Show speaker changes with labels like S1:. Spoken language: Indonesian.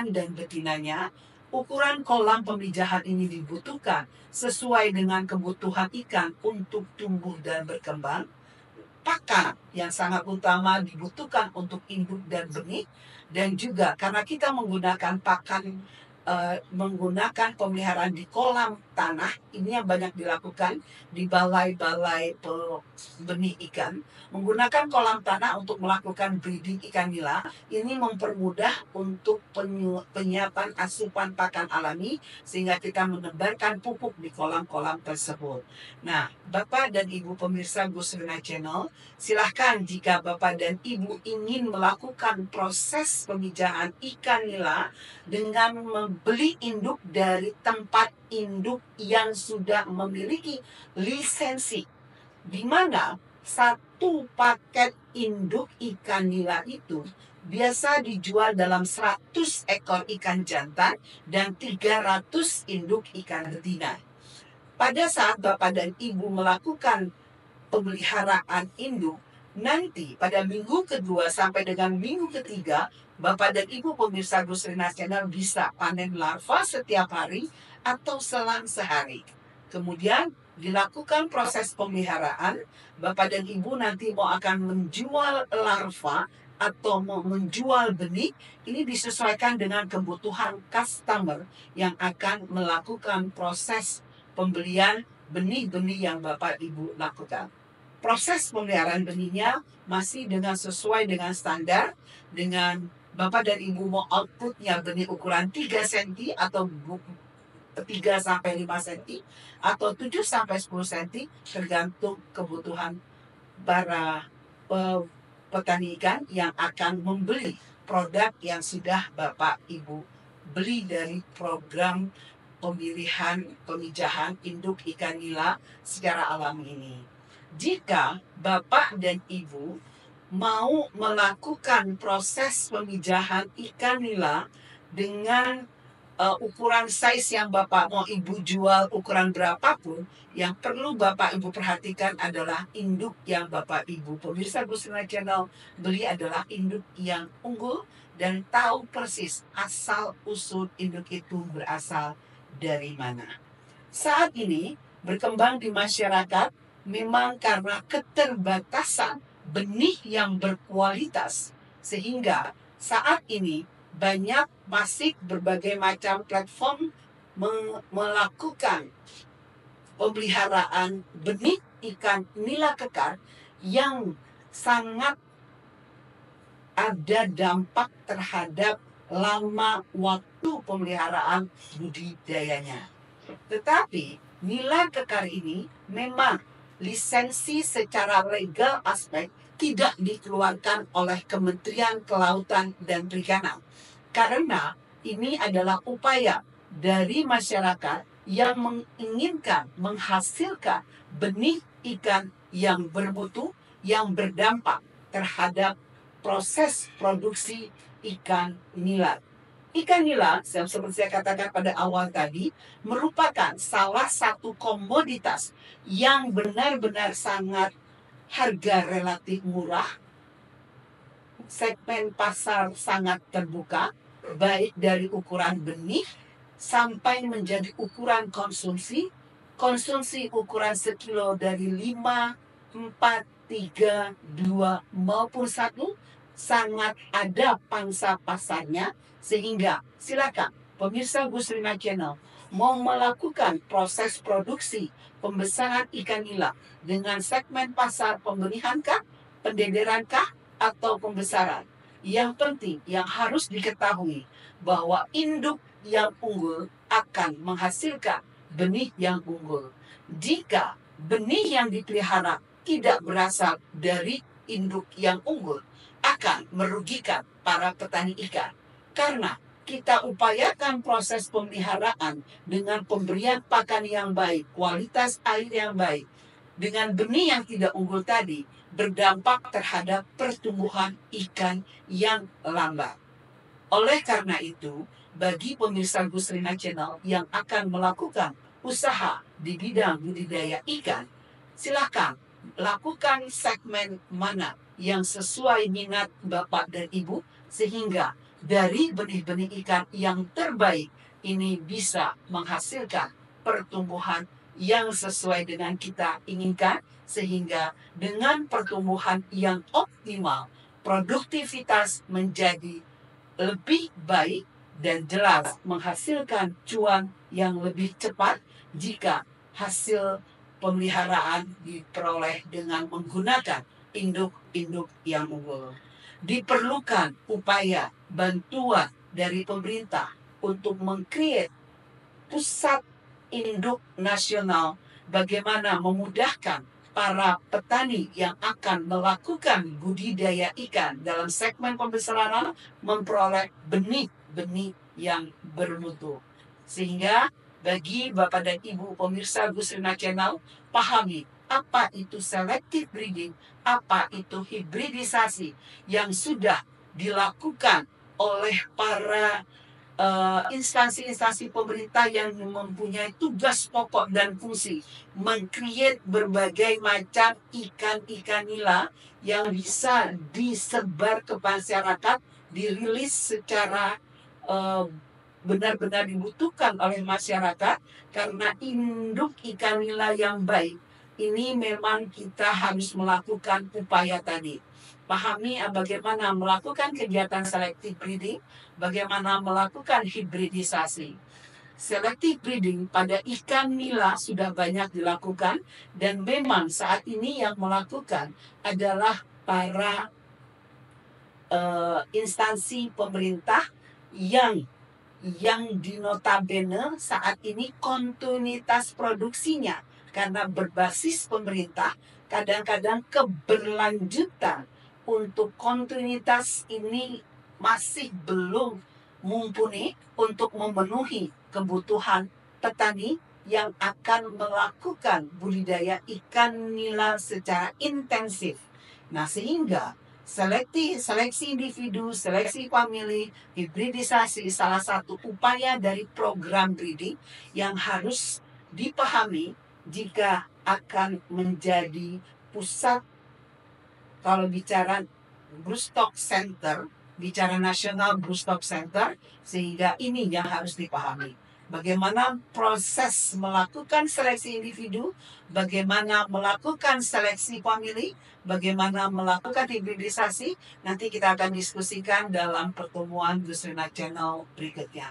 S1: ikan dan betinanya. Ukuran kolam pemijahan ini dibutuhkan sesuai dengan kebutuhan ikan untuk tumbuh dan berkembang. Pakan yang sangat utama dibutuhkan untuk induk dan benih, dan juga karena kita menggunakan pakan menggunakan pemeliharaan di kolam tanah, ini yang banyak dilakukan di balai-balai benih ikan, menggunakan kolam tanah untuk melakukan breeding ikan nila. Ini mempermudah untuk penyiapan asupan pakan alami sehingga kita menebarkan pupuk di kolam-kolam tersebut. Nah, Bapak dan Ibu pemirsa Gus Rina Channel, silahkan jika Bapak dan Ibu ingin melakukan proses pemijahan ikan nila dengan membeli induk dari tempat induk yang sudah memiliki lisensi, di mana satu paket induk ikan nila itu biasa dijual dalam 100 ekor ikan jantan dan 300 induk ikan betina. Pada saat Bapak dan Ibu melakukan pemeliharaan induk, nanti pada minggu kedua sampai dengan minggu ketiga, Bapak dan Ibu pemirsa Gus Rina Channel bisa panen larva setiap hari atau selang sehari. Kemudian dilakukan proses pemeliharaan, Bapak dan Ibu nanti mau akan menjual larva atau mau menjual benih, ini disesuaikan dengan kebutuhan customer yang akan melakukan proses pembelian benih-benih yang Bapak Ibu lakukan. Proses pemeliharaan benihnya masih dengan sesuai dengan standar, dengan Bapak dan Ibu mau outputnya benih ukuran 3 cm atau 3 sampai 5 cm atau 7 sampai 10 cm, tergantung kebutuhan para petani ikan yang akan membeli produk yang sudah Bapak Ibu beli dari program pemilihan pemijahan induk ikan nila secara alami ini. Jika Bapak dan Ibu mau melakukan proses pemijahan ikan nila dengan ukuran size yang Bapak mau Ibu jual ukuran berapapun, yang perlu Bapak Ibu perhatikan adalah induk yang Bapak Ibu pemirsa Gus Rina Channel beli adalah induk yang unggul dan tahu persis asal usul induk itu berasal dari mana. Saat ini berkembang di masyarakat memang karena keterbatasan benih yang berkualitas, sehingga saat ini banyak masih berbagai macam platform melakukan pemeliharaan benih ikan nila kekar yang sangat ada dampak terhadap lama waktu pemeliharaan budidayanya. Tetapi nila kekar ini memang lisensi secara legal aspek tidak dikeluarkan oleh Kementerian Kelautan dan Perikanan, karena ini adalah upaya dari masyarakat yang menginginkan menghasilkan benih ikan yang bermutu, yang berdampak terhadap proses produksi ikan nila. Ikan nila, seperti saya katakan pada awal tadi, merupakan salah satu komoditas yang benar-benar sangat harga relatif murah, segmen pasar sangat terbuka, baik dari ukuran benih sampai menjadi ukuran konsumsi. Konsumsi ukuran sekilo dari 5, 4, 3, 2 maupun 1 sangat ada pangsa pasarnya, sehingga silakan pemirsa Gus Rina Channel mau melakukan proses produksi pembesaran ikan nila dengan segmen pasar pembenihankah, pendederankah, atau pembesaran. Yang penting yang harus diketahui bahwa induk yang unggul akan menghasilkan benih yang unggul. Jika benih yang dipelihara tidak berasal dari induk yang unggul, akan merugikan para petani ikan. Karena kita upayakan proses pemeliharaan dengan pemberian pakan yang baik, kualitas air yang baik, dengan benih yang tidak unggul tadi, berdampak terhadap pertumbuhan ikan yang lambat. Oleh karena itu, bagi pemirsa Gus Rina Channel yang akan melakukan usaha di bidang budidaya ikan, silakan lakukan segmen mana yang sesuai minat Bapak dan Ibu, sehingga dari benih-benih ikan yang terbaik ini bisa menghasilkan pertumbuhan yang sesuai dengan kita inginkan, sehingga dengan pertumbuhan yang optimal, produktivitas menjadi lebih baik dan jelas menghasilkan cuan yang lebih cepat jika hasil pemeliharaan diperoleh dengan menggunakan induk-induk yang unggul. Diperlukan upaya bantuan dari pemerintah untuk meng-create pusat induk nasional, bagaimana memudahkan para petani yang akan melakukan budidaya ikan dalam segmen pembesaran memperoleh benih-benih yang bermutu. Sehingga bagi Bapak dan Ibu pemirsa Gusrina Channel, pahami apa itu selective breeding, apa itu hibridisasi yang sudah dilakukan oleh para instansi-instansi pemerintah yang mempunyai tugas pokok dan fungsi meng-create berbagai macam ikan-ikan nila yang bisa disebar ke masyarakat, dirilis secara benar-benar dibutuhkan oleh masyarakat, karena induk ikan nila yang baik ini memang kita harus melakukan upaya tadi. Pahami bagaimana melakukan kegiatan selective breeding, bagaimana melakukan hibridisasi. Selective breeding pada ikan nila sudah banyak dilakukan, dan memang saat ini yang melakukan adalah para instansi pemerintah yang dinotabene saat ini kontinuitas produksinya karena berbasis pemerintah, kadang-kadang keberlanjutan untuk kontinuitas ini masih belum mumpuni untuk memenuhi kebutuhan petani yang akan melakukan budidaya ikan nila secara intensif. Nah, sehingga seleksi individu, seleksi famili, hibridisasi salah satu upaya dari program breeding yang harus dipahami jika akan menjadi pusat, kalau bicara broodstock center, bicara nasional broodstock center, sehingga ini yang harus dipahami. Bagaimana proses melakukan seleksi individu, bagaimana melakukan seleksi famili, bagaimana melakukan hibridisasi, nanti kita akan diskusikan dalam pertemuan Gusrina Channel berikutnya.